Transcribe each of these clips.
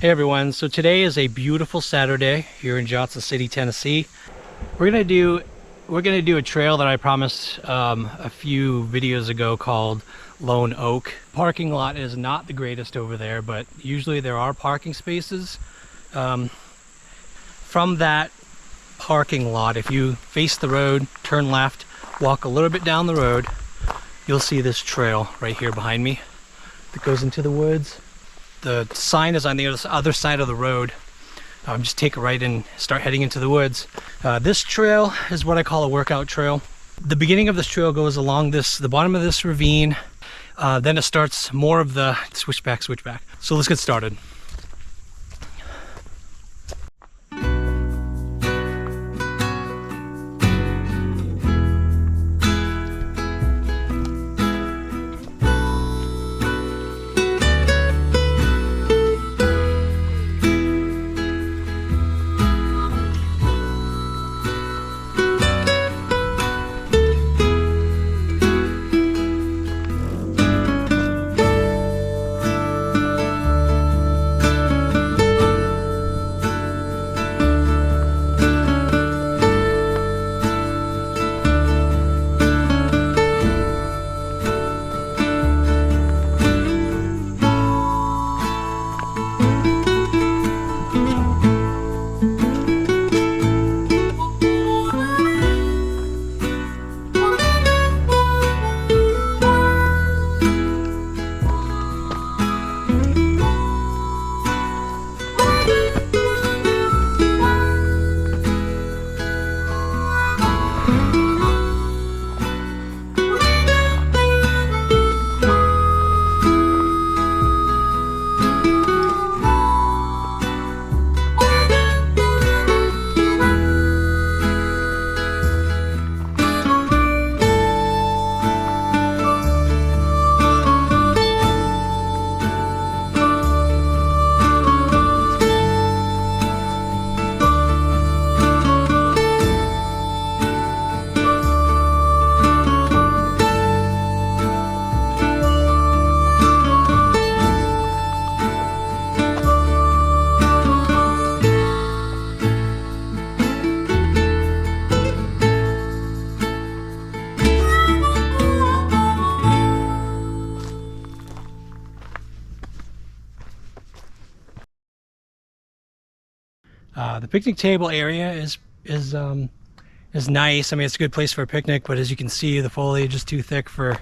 Hey everyone, so today is a beautiful Saturday here in Johnson City, Tennessee. We're gonna do a trail that I promised a few videos ago called Lone Oak. Parking lot is not the greatest over there, but usually there are parking spaces. From that parking lot, if you face the road, turn left, walk a little bit down the road, you'll see this trail right here behind me that goes into the woods. The sign is on the other side of the road. Just take a right and start heading into the woods. This trail is what I call a workout trail. The beginning of this trail goes along the bottom of this ravine. Then it starts more of the switchback. So let's get started. The picnic table area is nice. I mean, it's a good place for a picnic, but as you can see, the foliage is too thick for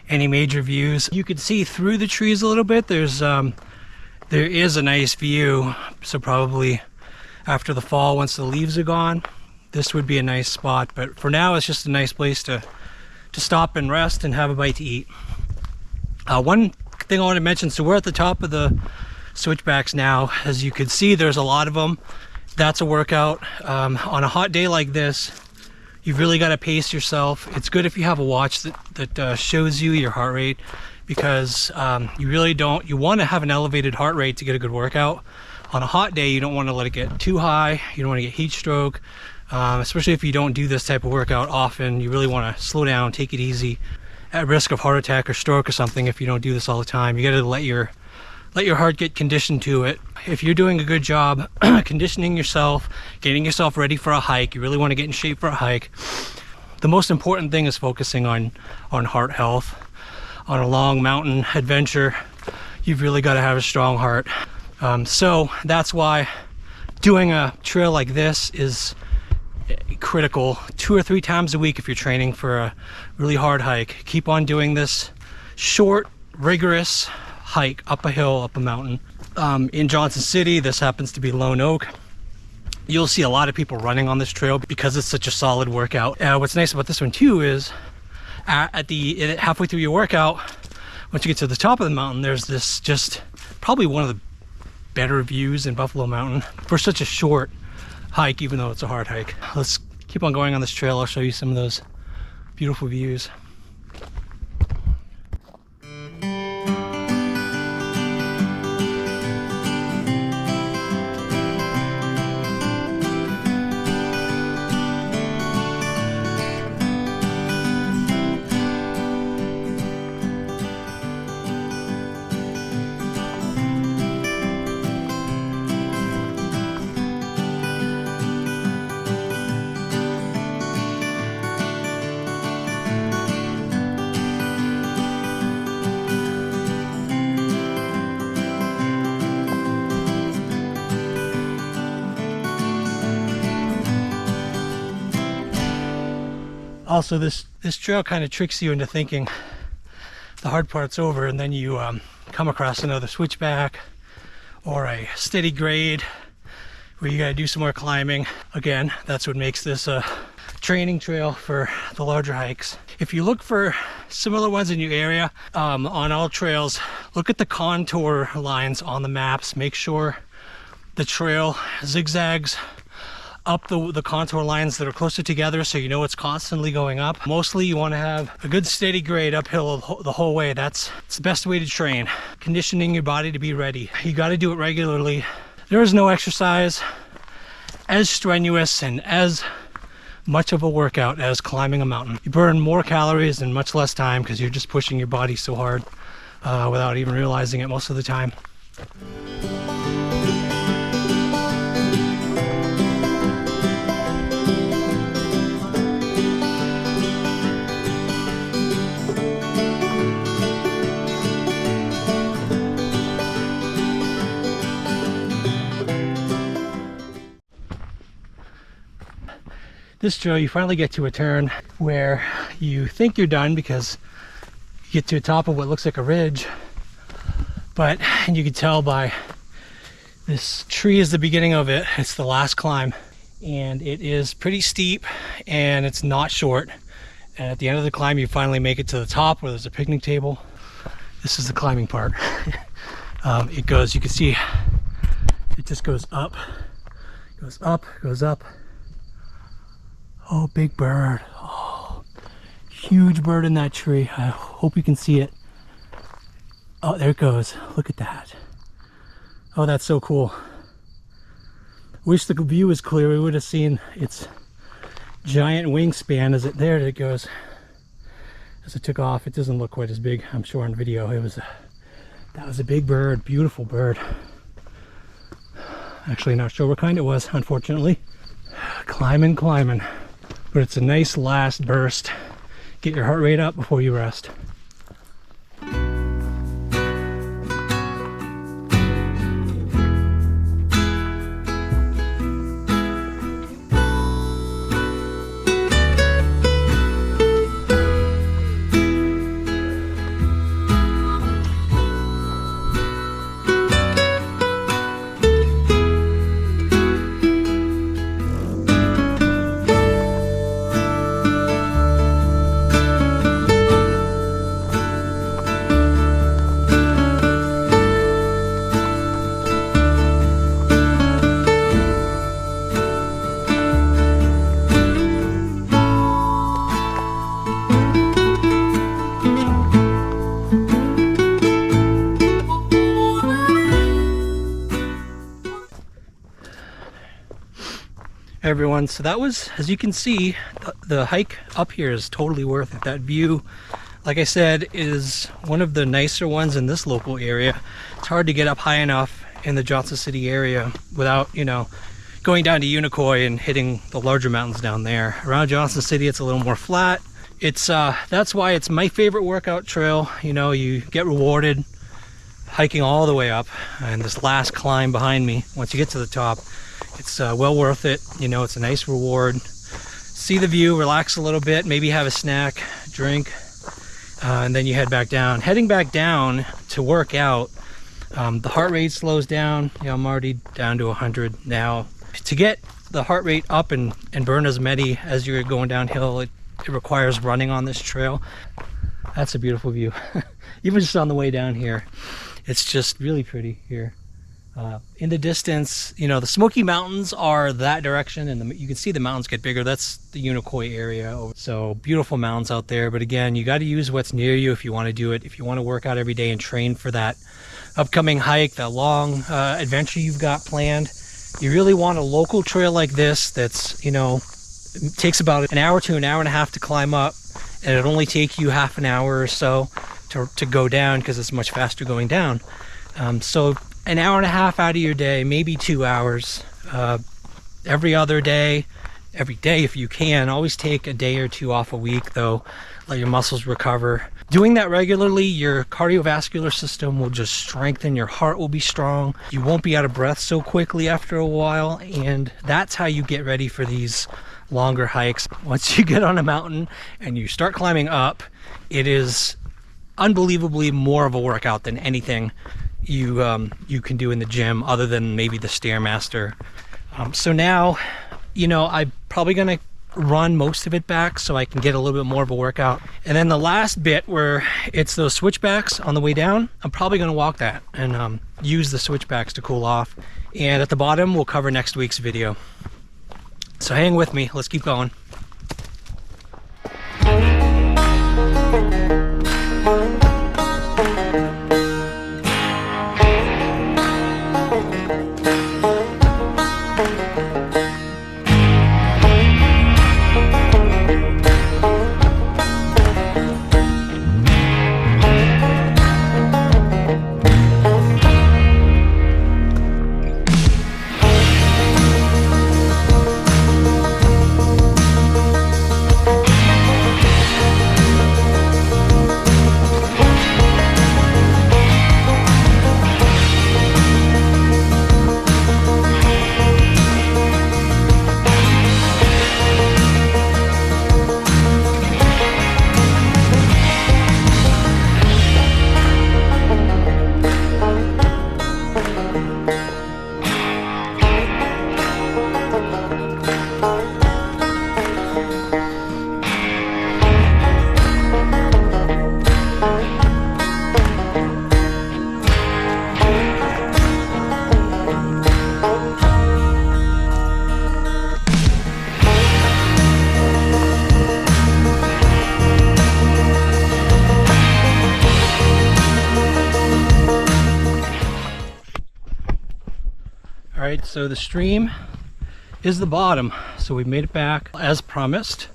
any major views. You can see through the trees a little bit. There is a nice view. So probably after the fall, once the leaves are gone, this would be a nice spot. But for now, it's just a nice place to stop and rest and have a bite to eat. One thing I want to mention, so we're at the top of the switchbacks now. As you can see, there's a lot of them. That's a workout. On a hot day like this, you've really got to pace yourself. It's good if you have a watch that shows you your heart rate, because you want to have an elevated heart rate to get a good workout. On a hot day, you don't want to let it get too high. You don't want to get heat stroke, especially if you don't do this type of workout often. You really want to slow down, take it easy. At risk of heart attack or stroke or something if you don't do this all the time. You got to let your heart get conditioned to it. If you're doing a good job conditioning yourself, getting yourself ready for a hike, you really want to get in shape for a hike. The most important thing is focusing on heart health. On a long mountain adventure, you've really got to have a strong heart. So that's why doing a trail like this is critical. 2 or 3 times a week if you're training for a really hard hike. Keep on doing this short, rigorous hike up a hill, up a mountain. In Johnson City, this happens to be Lone Oak. You'll see a lot of people running on this trail because it's such a solid workout. What's nice about this one too is halfway through your workout, once you get to the top of the mountain, there's this just probably one of the better views in Buffalo Mountain for such a short hike, even though it's a hard hike. Let's keep on going on this trail. I'll show you some of those beautiful views. Also, this trail kind of tricks you into thinking the hard part's over, and then you come across another switchback or a steady grade where you gotta do some more climbing. Again, that's what makes this a training trail for the larger hikes. If you look for similar ones in your area, on all trails, look at the contour lines on the maps. Make sure the trail zigzags up the contour lines that are closer together, so you know it's constantly going up. Mostly you want to have a good steady grade uphill the whole way. It's the best way to train. Conditioning your body to be ready. You got to do it regularly. There is no exercise as strenuous and as much of a workout as climbing a mountain. You burn more calories in much less time because you're just pushing your body so hard without even realizing it most of the time. This trail, you finally get to a turn where you think you're done because you get to the top of what looks like a ridge, and you can tell by this tree is the beginning of it. It's the last climb, and it is pretty steep and it's not short. And at the end of the climb, you finally make it to the top where there's a picnic table. This is the climbing part. You can see it just goes up, goes up, goes up. Oh, big bird. Oh, huge bird in that tree. I hope you can see it. Oh, there it goes. Look at that. Oh, that's so cool. Wish the view was clear. We would have seen its giant wingspan as it goes. As it took off, it doesn't look quite as big, I'm sure, on video. That was a big bird, beautiful bird. Actually, not sure what kind it was, unfortunately. Climbing. But it's a nice last burst. Get your heart rate up before you rest. Everyone, so that was, as you can see, the hike up here is totally worth it. That view, like I said, is one of the nicer ones in this local area. It's hard to get up high enough in the Johnson City area without, going down to Unicoi and hitting the larger mountains down there. Around Johnson City, it's a little more flat. It's that's why it's my favorite workout trail. You get rewarded hiking all the way up, and this last climb behind me, once you get to the top, it's well worth it. It's a nice reward. See the view, relax a little bit, maybe have a snack, drink, and then you head back down. Heading back down to work out, the heart rate slows down. I'm already down to 100 now. To get the heart rate up and burn as many as you're going downhill, it requires running on this trail. That's a beautiful view. Even just on the way down here, it's just really pretty here. In the distance, the Smoky Mountains are that direction, and you can see the mountains get bigger. That's the Unicoi area. So beautiful mountains out there. But again, you got to use what's near you if you want to do it. If you want to work out every day and train for that upcoming hike, that long adventure you've got planned, you really want a local trail like this that's, it takes about an hour to an hour and a half to climb up, and it'll only take you half an hour or so to go down because it's much faster going down. So an hour and a half out of your day, maybe 2 hours, every other day, every day if you can. Always take a day or two off a week though, let your muscles recover. Doing that regularly, your cardiovascular system will just strengthen, your heart will be strong, you won't be out of breath so quickly after a while, and that's how you get ready for these longer hikes. Once you get on a mountain and you start climbing up, it is unbelievably more of a workout than anything you can do in the gym, other than maybe the Stairmaster. So now, you know, I'm probably gonna run most of it back so I can get a little bit more of a workout. And then the last bit where it's those switchbacks on the way down, I'm probably gonna walk that and use the switchbacks to cool off. And at the bottom, we'll cover next week's video. So hang with me, let's keep going. All right, so the stream is the bottom, so we've made it back as promised.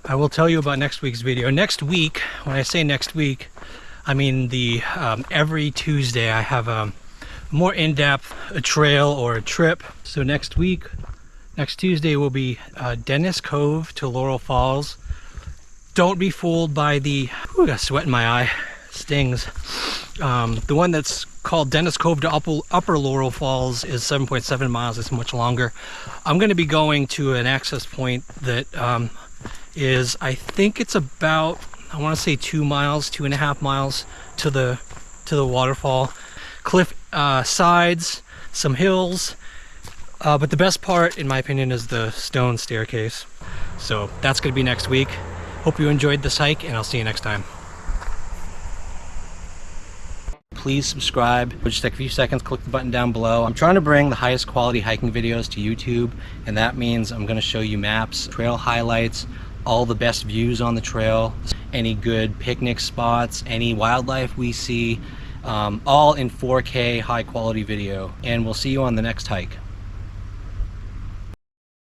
I will tell you about next week's video. Next week, when I say next week, I mean the every Tuesday I have a more in-depth trail or a trip. So next week, next Tuesday will be Dennis Cove to Laurel Falls. Don't be fooled by the, ooh, I got sweat in my eye, stings. The one that's called Dennis Cove to Upper Laurel Falls is 7.7 miles. It's much longer. I'm going to be going to an access point that is, I think it's about, I want to say 2 miles, 2.5 miles to the waterfall. Cliff sides, some hills, but the best part, in my opinion, is the stone staircase. So that's going to be next week. Hope you enjoyed this hike, and I'll see you next time. Please subscribe. Just take a few seconds, click the button down below. I'm trying to bring the highest quality hiking videos to YouTube, and that means I'm going to show you maps, trail highlights, all the best views on the trail, any good picnic spots, any wildlife we see, all in 4K high quality video. And we'll see you on the next hike.